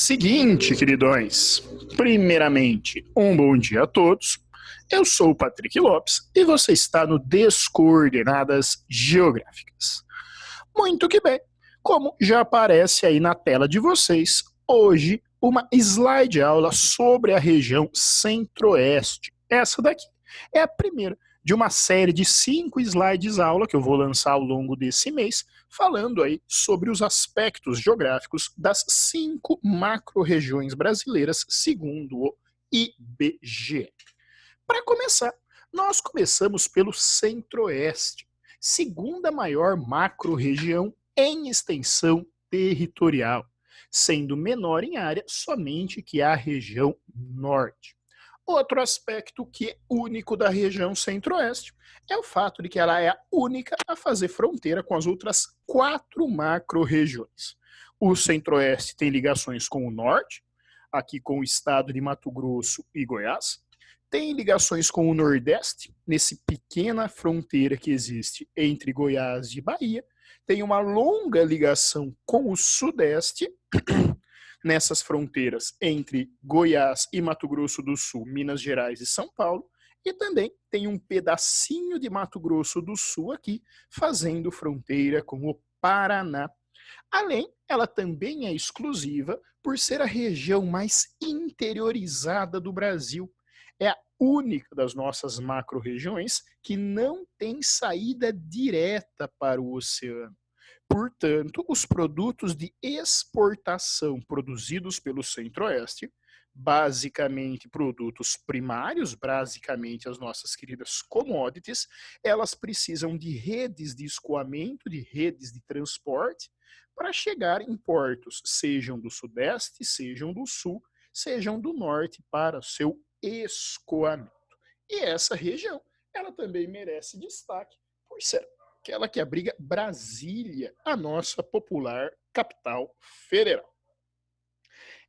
Seguinte, queridões. Primeiramente, um bom dia a todos. Eu sou o Patrick Lopes e você está no Descoordenadas Geográficas. Muito que bem. Como já aparece aí na tela de vocês, hoje uma slide aula sobre a região Centro-Oeste. Essa daqui é a primeira de uma série de 5 slides aula que eu vou lançar ao longo desse mês, falando aí sobre os aspectos geográficos das 5 macro-regiões brasileiras, segundo o IBGE. Para começar, nós começamos pelo Centro-Oeste, segunda maior macro-região em extensão territorial, sendo menor em área somente que a região Norte. Outro aspecto que é único da região Centro-Oeste é o fato de que ela é a única a fazer fronteira com as outras 4 macro-regiões. O Centro-Oeste tem ligações com o Norte, aqui com o estado de Mato Grosso e Goiás, tem ligações com o Nordeste, nessa pequena fronteira que existe entre Goiás e Bahia, tem uma longa ligação com o Sudeste, nessas fronteiras entre Goiás e Mato Grosso do Sul, Minas Gerais e São Paulo, e também tem um pedacinho de Mato Grosso do Sul aqui, fazendo fronteira com o Paraná. Além, ela também é exclusiva por ser a região mais interiorizada do Brasil. É a única das nossas macro-regiões que não tem saída direta para o oceano. Portanto, os produtos de exportação produzidos pelo Centro-Oeste, basicamente produtos primários, basicamente as nossas queridas commodities, elas precisam de redes de escoamento, de redes de transporte, para chegar em portos, sejam do Sudeste, sejam do Sul, sejam do Norte, para seu escoamento. E essa região, ela também merece destaque por ser aquela que abriga Brasília, a nossa popular capital federal.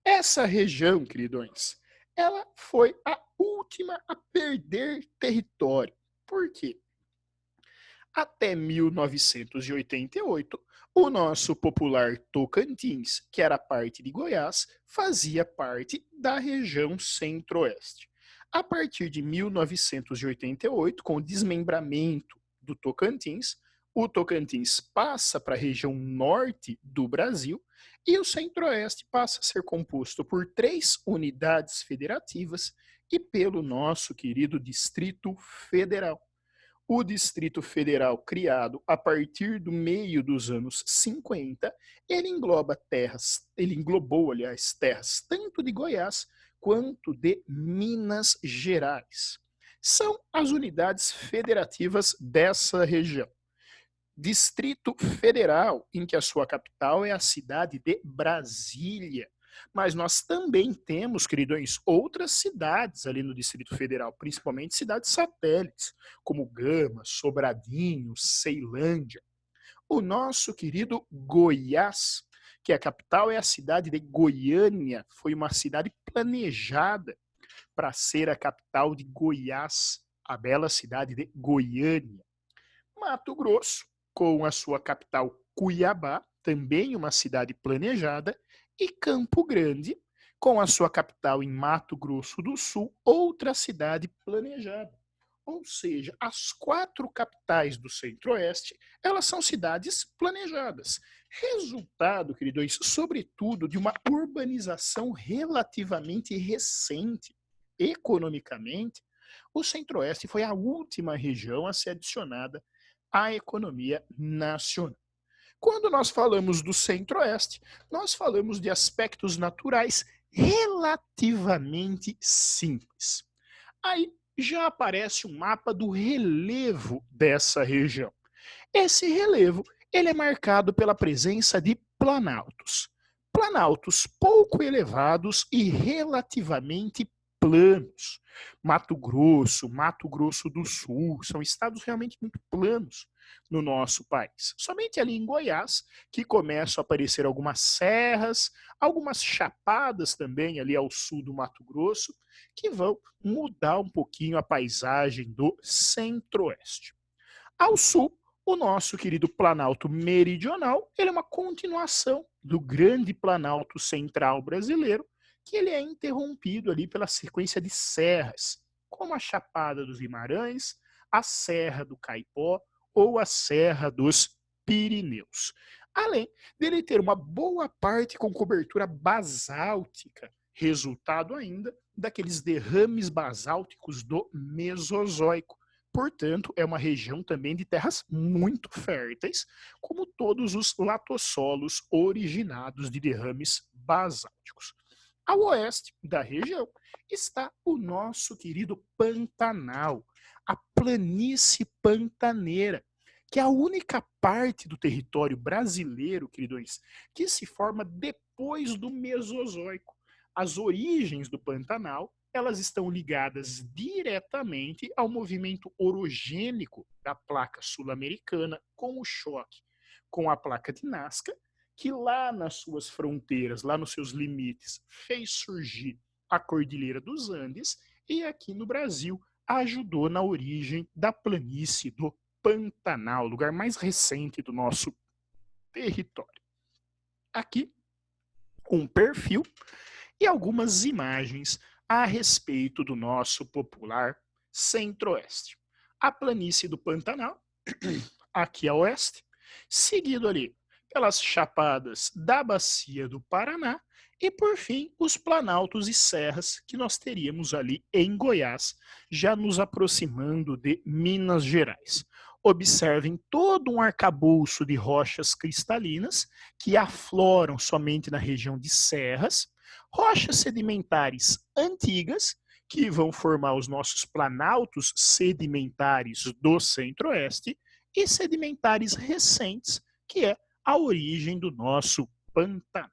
Essa região, queridões, ela foi a última a perder território. Por quê? Até 1988, o nosso popular Tocantins, que era parte de Goiás, fazia parte da região Centro-Oeste. A partir de 1988, com o desmembramento do Tocantins, o Tocantins passa para a região norte do Brasil e o Centro-Oeste passa a ser composto por 3 unidades federativas e pelo nosso querido Distrito Federal. O Distrito Federal, criado a partir do meio dos anos 50, ele englobou, aliás, terras tanto de Goiás quanto de Minas Gerais. São as unidades federativas dessa região. Distrito Federal, em que a sua capital é a cidade de Brasília. Mas nós também temos, queridões, outras cidades ali no Distrito Federal, principalmente cidades satélites, como Gama, Sobradinho, Ceilândia. O nosso querido Goiás, que a capital é a cidade de Goiânia, foi uma cidade planejada para ser a capital de Goiás, a bela cidade de Goiânia. Mato Grosso, com a sua capital Cuiabá, também uma cidade planejada, e Campo Grande, com a sua capital em Mato Grosso do Sul, outra cidade planejada. Ou seja, as 4 capitais do Centro-Oeste, elas são cidades planejadas. Resultado, queridos, sobretudo de uma urbanização relativamente recente. Economicamente, o Centro-Oeste foi a última região a ser adicionada à economia nacional. Quando nós falamos do Centro-Oeste, nós falamos de aspectos naturais relativamente simples. Aí já aparece um mapa do relevo dessa região. Esse relevo, ele é marcado pela presença de planaltos. Planaltos pouco elevados e relativamente planos. Mato Grosso do Sul, são estados realmente muito planos no nosso país. Somente ali em Goiás que começam a aparecer algumas serras, algumas chapadas também ali ao sul do Mato Grosso, que vão mudar um pouquinho a paisagem do Centro-Oeste. Ao sul, O nosso querido Planalto Meridional, ele é uma continuação do grande Planalto Central brasileiro, que ele é interrompido ali pela sequência de serras, como a Chapada dos Guimarães, a Serra do Caipó ou a Serra dos Pirineus. Além dele ter uma boa parte com cobertura basáltica, resultado ainda daqueles derrames basálticos do Mesozoico. Portanto, é uma região também de terras muito férteis, como todos os latossolos originados de derrames basálticos. Ao oeste da região está o nosso querido Pantanal, a planície pantaneira, que é a única parte do território brasileiro, queridões, que se forma depois do Mesozoico. As origens do Pantanal, elas estão ligadas diretamente ao movimento orogênico da placa sul-americana com o choque com a placa de Nazca, que lá nas suas fronteiras, lá nos seus limites, fez surgir a Cordilheira dos Andes e aqui no Brasil ajudou na origem da planície do Pantanal, lugar mais recente do nosso território. Aqui, um perfil e algumas imagens a respeito do nosso popular Centro-Oeste. A planície do Pantanal, aqui a oeste, seguido ali pelas chapadas da Bacia do Paraná e, por fim, os planaltos e serras que nós teríamos ali em Goiás, já nos aproximando de Minas Gerais. Observem todo um arcabouço de rochas cristalinas que afloram somente na região de serras, rochas sedimentares antigas que vão formar os nossos planaltos sedimentares do Centro-Oeste e sedimentares recentes, que é a origem do nosso Pantanal.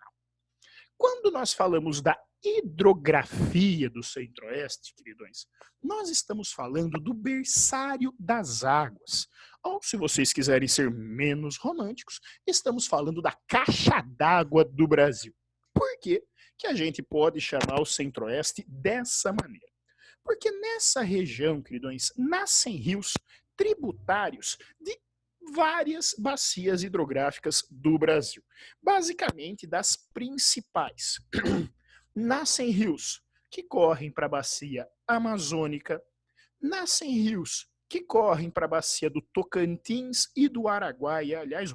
Quando nós falamos da hidrografia do Centro-Oeste, queridões, nós estamos falando do berçário das águas. Ou, se vocês quiserem ser menos românticos, estamos falando da caixa d'água do Brasil. Por que que a gente pode chamar o Centro-Oeste dessa maneira? Porque nessa região, queridões, nascem rios tributários de várias bacias hidrográficas do Brasil. Basicamente, das principais. Nascem rios que correm para a bacia amazônica, nascem rios que correm para a bacia do Tocantins e do Araguaia, aliás,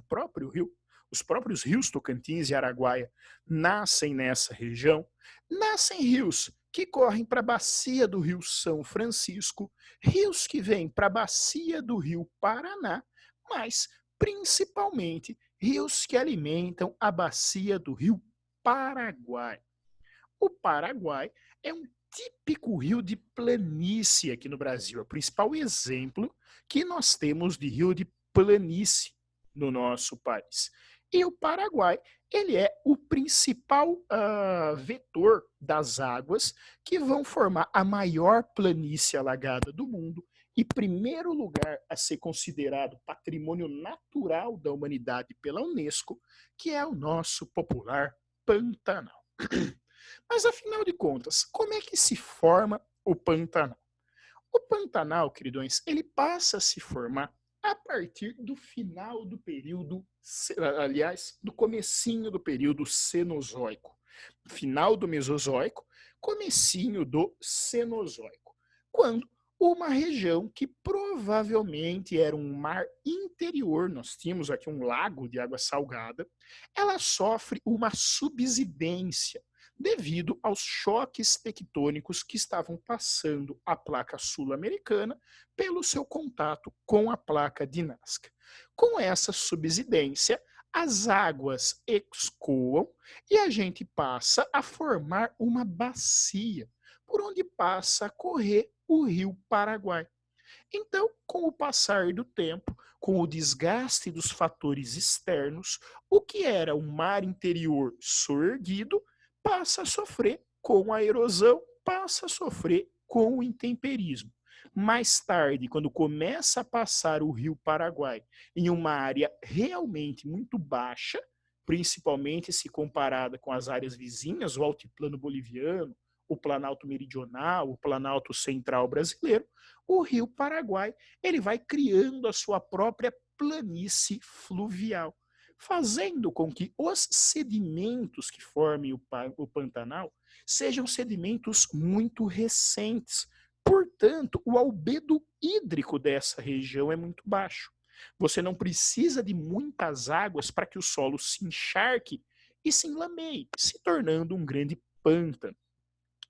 os próprios rios Tocantins e Araguaia nascem nessa região, nascem rios que correm para a bacia do Rio São Francisco, rios que vêm para a bacia do Rio Paraná, mas principalmente rios que alimentam a bacia do Rio Paraguai. O Paraguai é um típico rio de planície aqui no Brasil, é o principal exemplo que nós temos de rio de planície no nosso país. E o Paraguai, ele é o principal vetor das águas que vão formar a maior planície alagada do mundo e primeiro lugar a ser considerado patrimônio natural da humanidade pela Unesco, que é o nosso popular Pantanal. Mas, afinal de contas, como é que se forma o Pantanal? O Pantanal, queridões, ele passa a se formar a partir do final do período, aliás, do comecinho do período Cenozoico. Final do Mesozoico, comecinho do Cenozoico. Quando uma região que provavelmente era um mar interior, nós tínhamos aqui um lago de água salgada, ela sofre uma subsidência devido aos choques tectônicos que estavam passando a placa sul-americana pelo seu contato com a placa de Nazca. Com essa subsidência, as águas escoam e a gente passa a formar uma bacia por onde passa a correr o rio Paraguai. Então, com o passar do tempo, com o desgaste dos fatores externos, o que era um mar interior soerguido passa a sofrer com a erosão, passa a sofrer com o intemperismo. Mais tarde, quando começa a passar o rio Paraguai em uma área realmente muito baixa, principalmente se comparada com as áreas vizinhas, o altiplano boliviano, o Planalto Meridional, o Planalto Central brasileiro, o rio Paraguai ele vai criando a sua própria planície fluvial, fazendo com que os sedimentos que formem o Pantanal sejam sedimentos muito recentes. Portanto, o albedo hídrico dessa região é muito baixo. Você não precisa de muitas águas para que o solo se encharque e se enlameie, se tornando um grande pântano.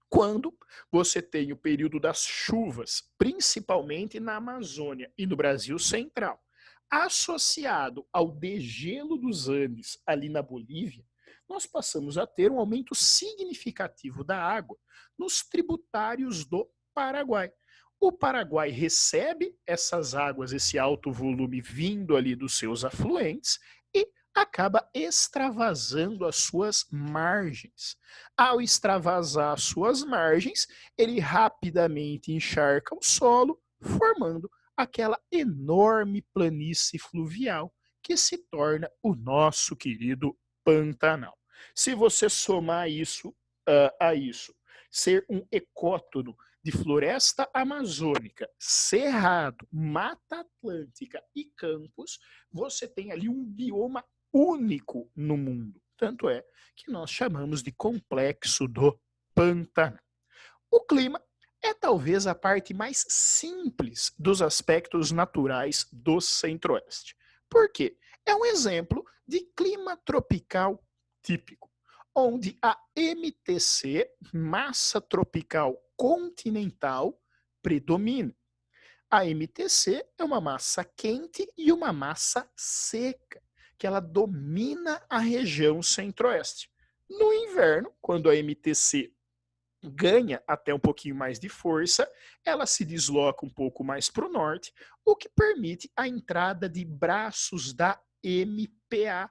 Quando você tem o período das chuvas, principalmente na Amazônia e no Brasil Central, associado ao degelo dos Andes ali na Bolívia, nós passamos a ter um aumento significativo da água nos tributários do Paraguai. O Paraguai recebe essas águas, esse alto volume vindo ali dos seus afluentes e acaba extravasando as suas margens. Ao extravasar as suas margens, ele rapidamente encharca o solo, formando aquela enorme planície fluvial que se torna o nosso querido Pantanal. Se você somar isso a isso, ser um ecótono de floresta amazônica, cerrado, mata atlântica e campos, você tem ali um bioma único no mundo. Tanto é que nós chamamos de complexo do Pantanal. O clima é talvez a parte mais simples dos aspectos naturais do Centro-Oeste. Por quê? É um exemplo de clima tropical típico, onde a MTC, massa tropical continental, predomina. A MTC é uma massa quente e uma massa seca, que ela domina a região centro-oeste. No inverno, quando a MTC ganha até um pouquinho mais de força, ela se desloca um pouco mais para o norte, o que permite a entrada de braços da MPA,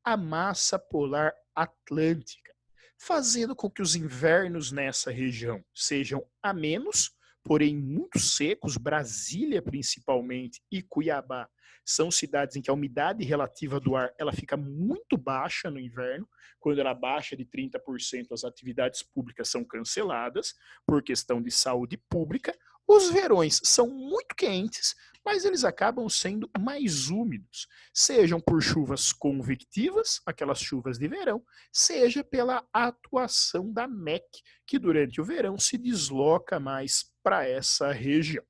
a massa polar atlântica, fazendo com que os invernos nessa região sejam amenos, porém muito secos. Brasília principalmente e Cuiabá são cidades em que a umidade relativa do ar ela fica muito baixa no inverno. Quando ela baixa de 30%, as atividades públicas são canceladas por questão de saúde pública. Os verões são muito quentes, mas eles acabam sendo mais úmidos, sejam por chuvas convectivas, aquelas chuvas de verão, seja pela atuação da MEC, que durante o verão se desloca mais para essa região.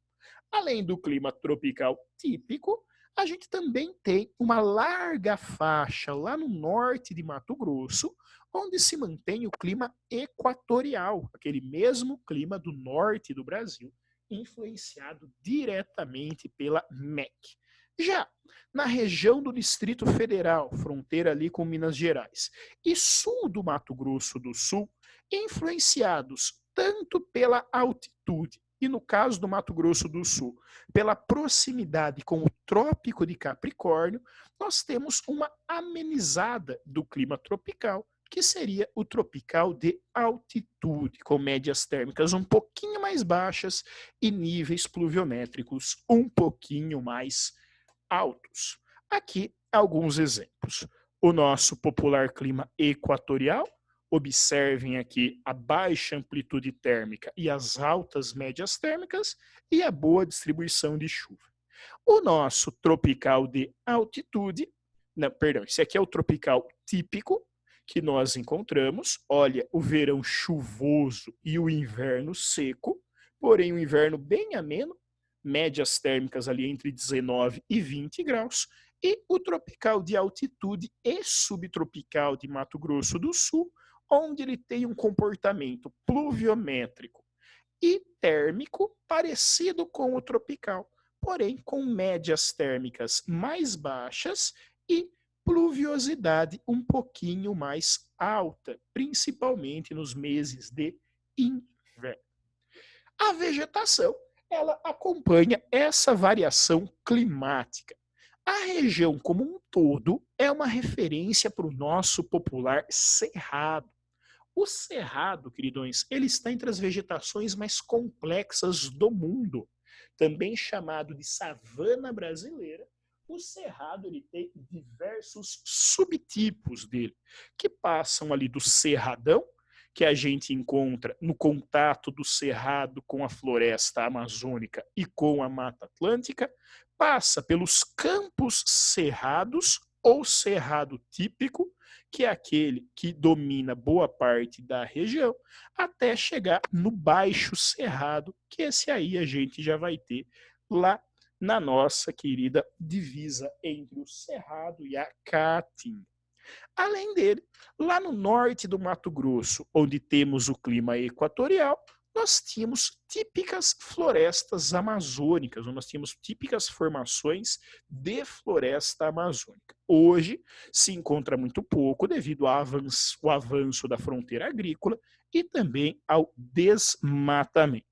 Além do clima tropical típico, a gente também tem uma larga faixa lá no norte de Mato Grosso, onde se mantém o clima equatorial, aquele mesmo clima do norte do Brasil, influenciado diretamente pela MEC. Já na região do Distrito Federal, fronteira ali com Minas Gerais, e sul do Mato Grosso do Sul, influenciados tanto pela altitude e, no caso do Mato Grosso do Sul, pela proximidade com o Trópico de Capricórnio, nós temos uma amenizada do clima tropical, que seria o tropical de altitude, com médias térmicas um pouquinho mais baixas e níveis pluviométricos um pouquinho mais altos. Aqui alguns exemplos. O nosso popular clima equatorial, observem aqui a baixa amplitude térmica e as altas médias térmicas e a boa distribuição de chuva. O nosso tropical de altitude, não, perdão, esse aqui é o tropical típico que nós encontramos. Olha, o verão chuvoso e o inverno seco, porém o inverno bem ameno, médias térmicas ali entre 19 e 20 graus, e o tropical de altitude e subtropical de Mato Grosso do Sul, onde ele tem um comportamento pluviométrico e térmico parecido com o tropical, porém com médias térmicas mais baixas e pluviosidade um pouquinho mais alta, principalmente nos meses de inverno. A vegetação, ela acompanha essa variação climática. A região como um todo é uma referência para o nosso popular cerrado. O cerrado, queridões, ele está entre as vegetações mais complexas do mundo, também chamado de savana brasileira. O cerrado ele tem diversos subtipos dele, que passam ali do cerradão, que a gente encontra no contato do cerrado com a floresta amazônica e com a Mata Atlântica, passa pelos campos cerrados ou cerrado típico, que é aquele que domina boa parte da região, até chegar no baixo cerrado, que esse aí a gente já vai ter lá na nossa querida divisa entre o Cerrado e a Caatinga. Além dele, lá no norte do Mato Grosso, onde temos o clima equatorial, nós tínhamos típicas florestas amazônicas, nós tínhamos típicas formações de floresta amazônica. Hoje se encontra muito pouco devido ao avanço da fronteira agrícola e também ao desmatamento.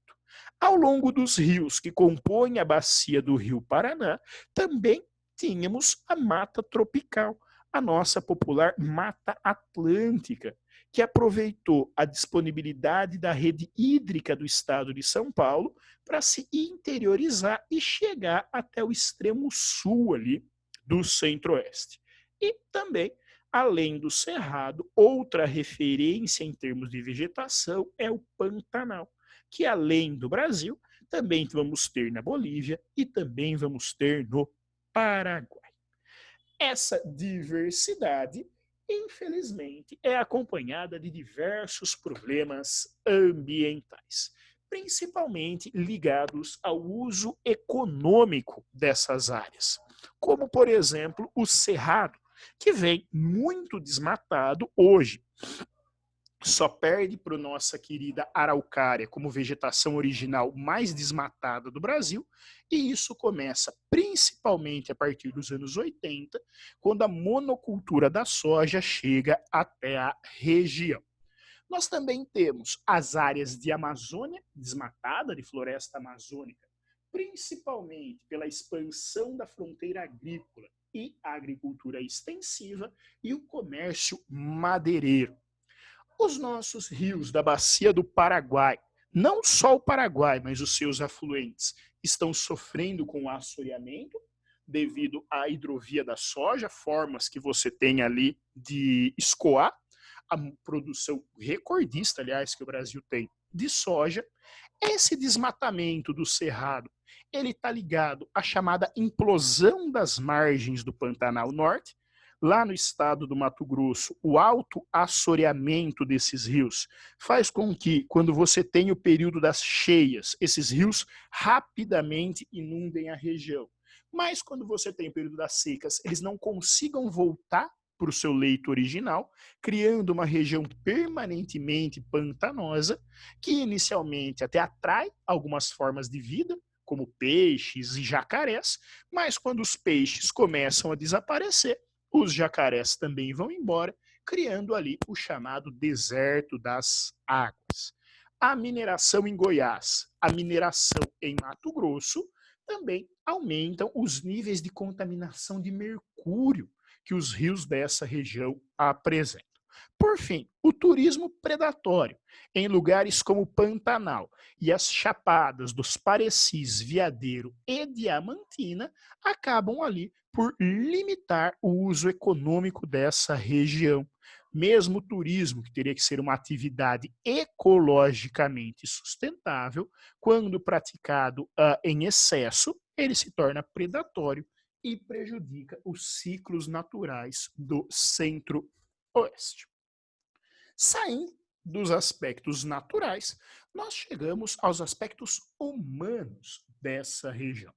Ao longo dos rios que compõem a bacia do Rio Paraná, também tínhamos a mata tropical, a nossa popular Mata Atlântica, que aproveitou a disponibilidade da rede hídrica do estado de São Paulo para se interiorizar e chegar até o extremo sul ali do centro-oeste. E também, além do Cerrado, outra referência em termos de vegetação é o Pantanal, que além do Brasil, também vamos ter na Bolívia e também vamos ter no Paraguai. Essa diversidade, infelizmente, é acompanhada de diversos problemas ambientais, principalmente ligados ao uso econômico dessas áreas, como, por exemplo, o cerrado, que vem muito desmatado hoje. Só perde para a nossa querida araucária como vegetação original mais desmatada do Brasil, e isso começa principalmente a partir dos anos 80, quando a monocultura da soja chega até a região. Nós também temos as áreas de Amazônia desmatada, de floresta amazônica, principalmente pela expansão da fronteira agrícola e a agricultura extensiva e o comércio madeireiro. Os nossos rios da bacia do Paraguai, não só o Paraguai, mas os seus afluentes, estão sofrendo com o assoreamento devido à hidrovia da soja, formas que você tem ali de escoar a produção recordista, aliás, que o Brasil tem de soja. Esse desmatamento do cerrado, ele está ligado à chamada implosão das margens do Pantanal Norte. Lá no estado do Mato Grosso, o alto assoreamento desses rios faz com que, quando você tem o período das cheias, esses rios rapidamente inundem a região. Mas quando você tem o período das secas, eles não consigam voltar para o seu leito original, criando uma região permanentemente pantanosa, que inicialmente até atrai algumas formas de vida, como peixes e jacarés, mas quando os peixes começam a desaparecer, os jacarés também vão embora, criando ali o chamado deserto das águas. A mineração em Goiás, a mineração em Mato Grosso, também aumentam os níveis de contaminação de mercúrio que os rios dessa região apresentam. Por fim, o turismo predatório em lugares como Pantanal e as chapadas dos Parecis, Veadeiro e Diamantina acabam ali por limitar o uso econômico dessa região. Mesmo o turismo, que teria que ser uma atividade ecologicamente sustentável, quando praticado em excesso, ele se torna predatório e prejudica os ciclos naturais do centro-oeste. Saindo dos aspectos naturais, nós chegamos aos aspectos humanos dessa região.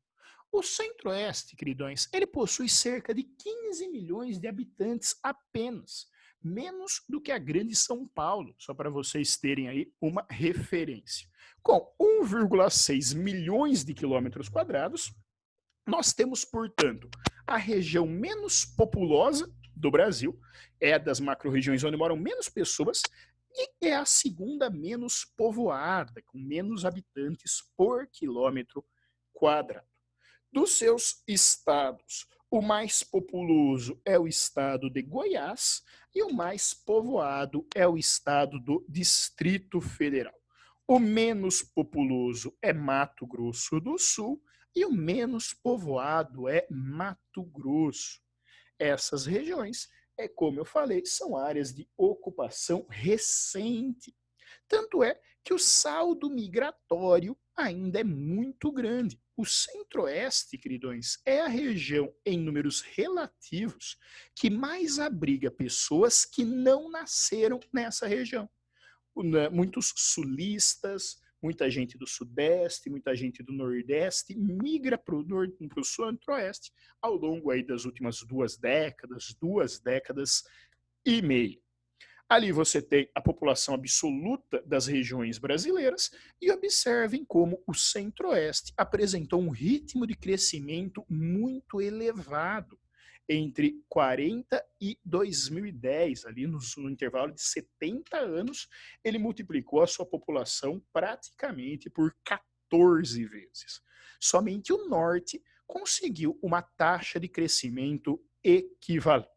O Centro-Oeste, queridões, ele possui cerca de 15 milhões de habitantes apenas, menos do que a grande São Paulo, só para vocês terem aí uma referência. Com 1,6 milhões de quilômetros quadrados, nós temos, portanto, a região menos populosa do Brasil, é das macro-regiões onde moram menos pessoas, e é a segunda menos povoada, com menos habitantes por quilômetro quadrado. Dos seus estados, o mais populoso é o estado de Goiás e o mais povoado é o estado do Distrito Federal. O menos populoso é Mato Grosso do Sul e o menos povoado é Mato Grosso. Essas regiões, como eu falei, são áreas de ocupação recente. Tanto é que o saldo migratório ainda é muito grande. O Centro-Oeste, queridões, é a região em números relativos que mais abriga pessoas que não nasceram nessa região. Muitos sulistas, muita gente do Sudeste, muita gente do Nordeste migra para o Centro-Oeste ao longo aí das últimas 2 décadas e meia. Ali você tem a população absoluta das regiões brasileiras e observem como o Centro-Oeste apresentou um ritmo de crescimento muito elevado entre 40 e 2010, ali no intervalo de 70 anos, ele multiplicou a sua população praticamente por 14 vezes. Somente o Norte conseguiu uma taxa de crescimento equivalente.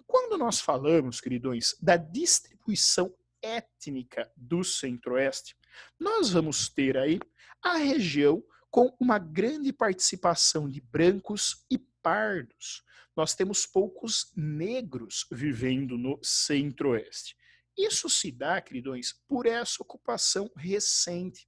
Quando nós falamos, queridões, da distribuição étnica do Centro-Oeste, nós vamos ter aí a região com uma grande participação de brancos e pardos. Nós temos poucos negros vivendo no Centro-Oeste. Isso se dá, queridões, por essa ocupação recente.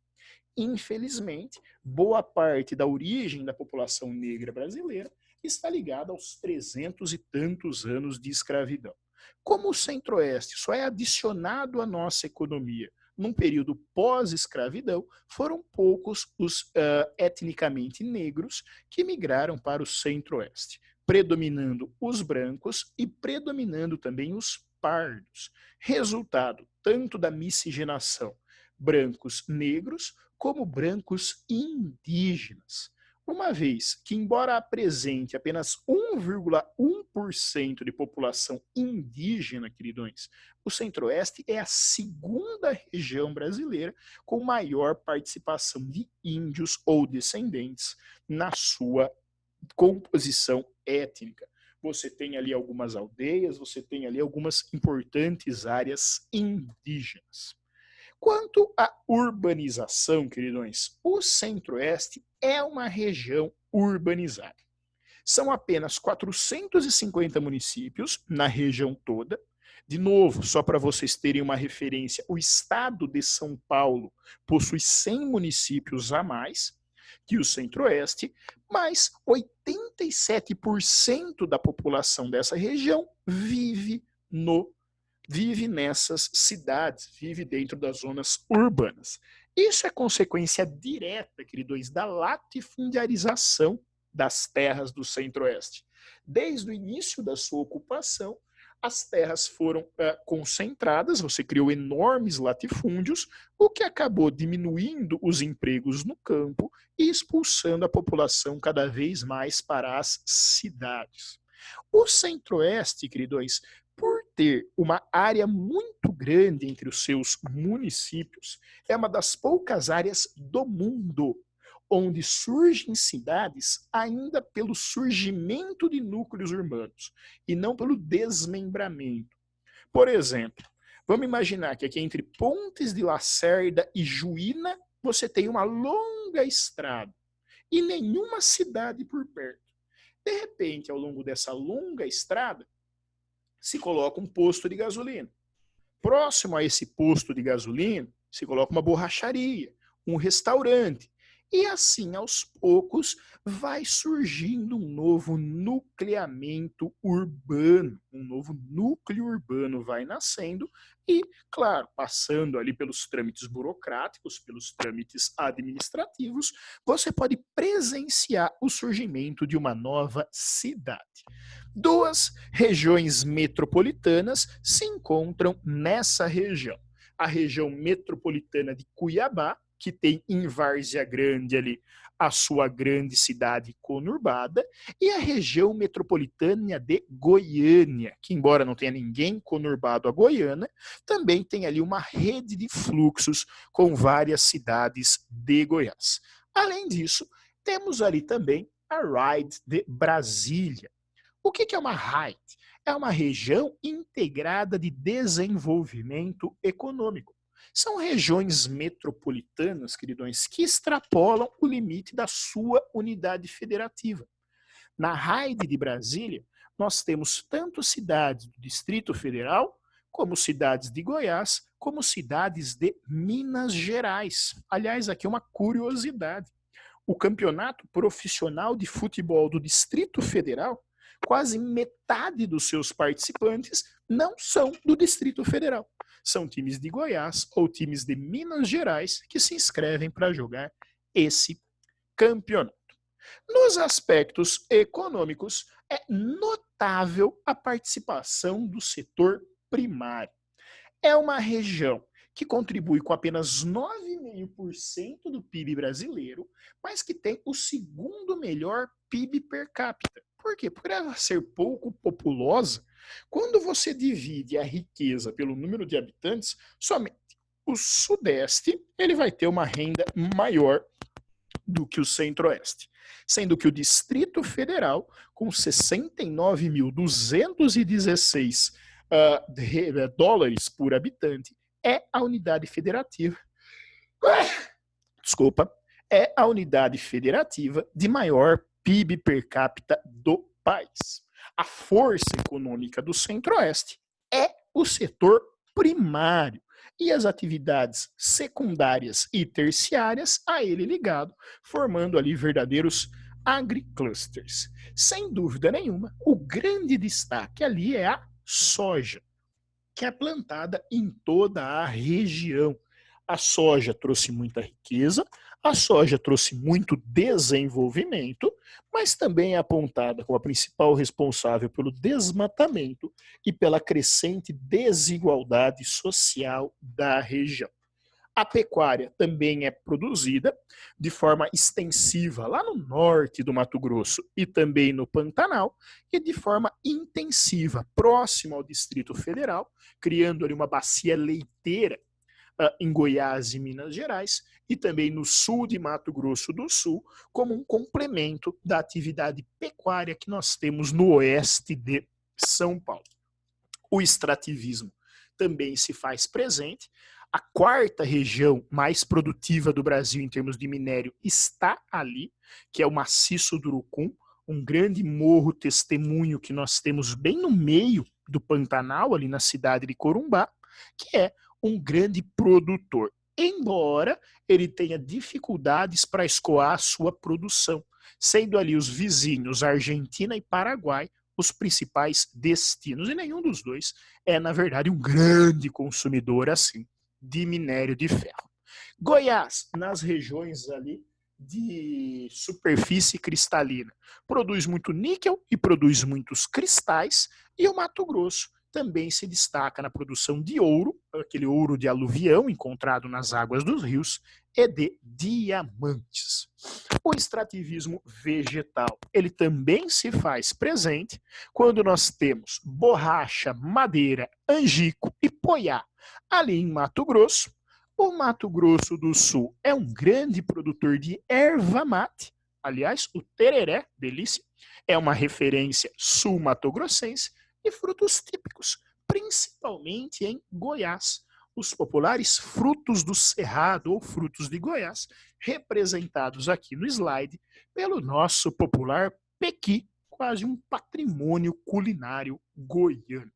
Infelizmente, boa parte da origem da população negra brasileira está ligada aos 300 e tantos anos de escravidão. Como o Centro-Oeste só é adicionado à nossa economia num período pós-escravidão, foram poucos os etnicamente negros que migraram para o Centro-Oeste, predominando os brancos e predominando também os pardos. Resultado tanto da miscigenação brancos-negros como brancos indígenas. Uma vez que, embora apresente apenas 1,1% de população indígena, queridões, o Centro-Oeste é a segunda região brasileira com maior participação de índios ou descendentes na sua composição étnica. Você tem ali algumas aldeias, você tem ali algumas importantes áreas indígenas. Quanto à urbanização, queridões, o Centro-Oeste é uma região urbanizada. São apenas 450 municípios na região toda. De novo, só para vocês terem uma referência, o estado de São Paulo possui 100 municípios a mais que o Centro-Oeste, mas 87% da população dessa região vive nessas cidades, vive dentro das zonas urbanas. Isso é consequência direta, queridos, da latifundiarização das terras do Centro-Oeste. Desde o início da sua ocupação, as terras foram concentradas, você criou enormes latifúndios, o que acabou diminuindo os empregos no campo e expulsando a população cada vez mais para as cidades. O Centro-Oeste, queridos, por ter uma área muito grande entre os seus municípios, é uma das poucas áreas do mundo onde surgem cidades ainda pelo surgimento de núcleos urbanos e não pelo desmembramento. Por exemplo, vamos imaginar que aqui entre Pontes de Lacerda e Juína você tem uma longa estrada e nenhuma cidade por perto. De repente, ao longo dessa longa estrada, se coloca um posto de gasolina. Próximo a esse posto de gasolina, se coloca uma borracharia, um restaurante. E assim, aos poucos, vai surgindo um novo nucleamento urbano, um novo núcleo urbano vai nascendo e, claro, passando ali pelos trâmites burocráticos, pelos trâmites administrativos, você pode presenciar o surgimento de uma nova cidade. 2 regiões metropolitanas se encontram nessa região. A região metropolitana de Cuiabá, que tem em Várzea Grande ali a sua grande cidade conurbada, e a região metropolitana de Goiânia, que embora não tenha ninguém conurbado a Goiânia, também tem ali uma rede de fluxos com várias cidades de Goiás. Além disso, temos ali também a RIDE de Brasília. O que é uma RIDE? É uma região integrada de desenvolvimento econômico. São regiões metropolitanas, queridões, que extrapolam o limite da sua unidade federativa. Na RIDE de Brasília, nós temos tanto cidades do Distrito Federal, como cidades de Goiás, como cidades de Minas Gerais. Aliás, aqui é uma curiosidade. O campeonato profissional de futebol do Distrito Federal, quase metade dos seus participantes não são do Distrito Federal. São times de Goiás ou times de Minas Gerais que se inscrevem para jogar esse campeonato. Nos aspectos econômicos, é notável a participação do setor primário. É uma região que contribui com apenas 9,5% do PIB brasileiro, mas que tem o segundo melhor PIB per capita. Por quê? Por ela ser pouco populosa, quando você divide a riqueza pelo número de habitantes, somente o Sudeste ele vai ter uma renda maior do que o Centro-Oeste, sendo que o Distrito Federal, com 69.216 dólares por habitante, é a unidade federativa. Desculpa, é a unidade federativa de maior PIB per capita do país. A força econômica do Centro-Oeste é o setor primário e as atividades secundárias e terciárias a ele ligado, formando ali verdadeiros agriclusters. Sem dúvida nenhuma, o grande destaque ali é a soja, que é plantada em toda a região. A soja trouxe muita riqueza, a soja trouxe muito desenvolvimento, mas também é apontada como a principal responsável pelo desmatamento e pela crescente desigualdade social da região. A pecuária também é produzida de forma extensiva lá no norte do Mato Grosso e também no Pantanal, e de forma intensiva, próxima ao Distrito Federal, criando ali uma bacia leiteira em Goiás e Minas Gerais, e também no sul de Mato Grosso do Sul, como um complemento da atividade pecuária que nós temos no oeste de São Paulo. O extrativismo também se faz presente. A quarta região mais produtiva do Brasil em termos de minério está ali, que é o Maciço do Urucum, um grande morro testemunho que nós temos bem no meio do Pantanal, ali na cidade de Corumbá, que é um grande produtor, embora ele tenha dificuldades para escoar a sua produção, sendo ali os vizinhos Argentina e Paraguai os principais destinos, e nenhum dos dois é, na verdade, um grande consumidor assim de minério de ferro. Goiás, nas regiões ali de superfície cristalina, produz muito níquel e produz muitos cristais, e o Mato Grosso também se destaca na produção de ouro, aquele ouro de aluvião encontrado nas águas dos rios, e de diamantes. O extrativismo vegetal, ele também se faz presente quando nós temos borracha, madeira, angico e poiá ali em Mato Grosso. O Mato Grosso do Sul é um grande produtor de erva mate, aliás, o tereré, delícia, é uma referência sul-matogrossense, e frutos típicos, principalmente em Goiás. Os populares frutos do Cerrado ou frutos de Goiás, representados aqui no slide pelo nosso popular pequi, quase um patrimônio culinário goiano.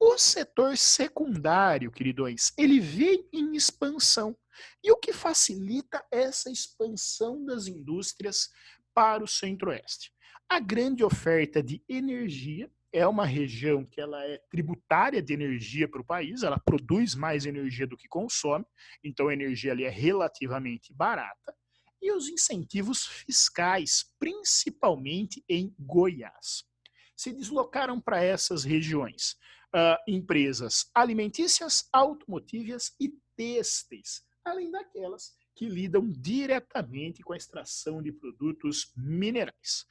O setor secundário, queridões, ele vem em expansão. E o que facilita essa expansão das indústrias para o Centro-Oeste? A grande oferta de energia. É uma região que ela é tributária de energia para o país, ela produz mais energia do que consome, então a energia ali é relativamente barata, e os incentivos fiscais, principalmente em Goiás. Se deslocaram para essas regiões empresas alimentícias, automotivas e têxteis, além daquelas que lidam diretamente com a extração de produtos minerais.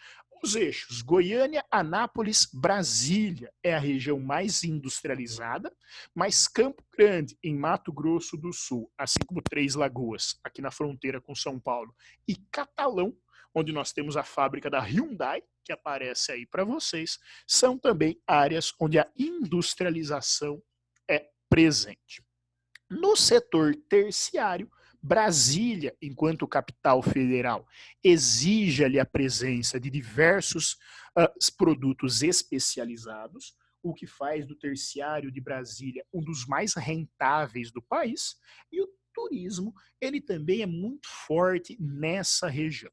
Os eixos Goiânia, Anápolis, Brasília é a região mais industrializada, mas Campo Grande, em Mato Grosso do Sul, assim como Três Lagoas, aqui na fronteira com São Paulo, e Catalão, onde nós temos a fábrica da Hyundai, que aparece aí para vocês, são também áreas onde a industrialização é presente. No setor terciário, Brasília, enquanto capital federal, exige ali a presença de diversos produtos especializados. o que faz do terciário de Brasília um dos mais rentáveis do país, e o turismo, ele também é muito forte nessa região.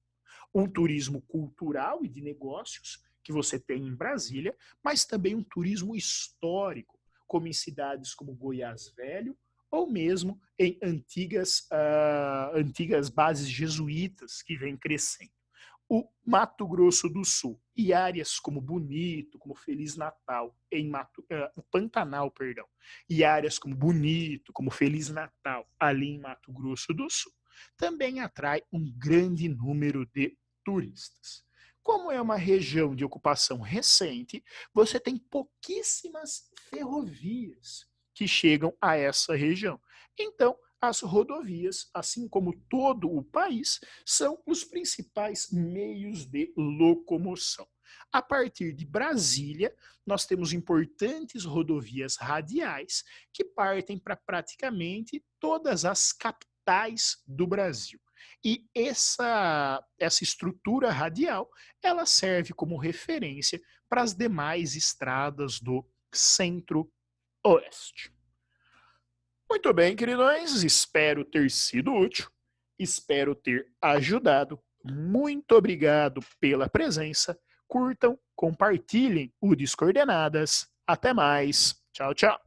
Um turismo cultural e de negócios, que você tem em Brasília, mas também um turismo histórico, como em cidades como Goiás Velho, ou mesmo em antigas bases jesuítas que vêm crescendo. O Mato Grosso do Sul e áreas como Bonito, como Feliz Natal, o Pantanal, perdão, e áreas como Bonito, como Feliz Natal, ali em Mato Grosso do Sul, também atrai um grande número de turistas. Como é uma região de ocupação recente, você tem pouquíssimas ferrovias que chegam a essa região. Então, as rodovias, assim como todo o país, são os principais meios de locomoção. A partir de Brasília, nós temos importantes rodovias radiais que partem para praticamente todas as capitais do Brasil. E essa estrutura radial, ela serve como referência para as demais estradas do centro-oeste. Muito bem, queridões, espero ter sido útil, espero ter ajudado. Muito obrigado pela presença. Curtam, compartilhem o Descoordenadas. Até mais. Tchau, tchau.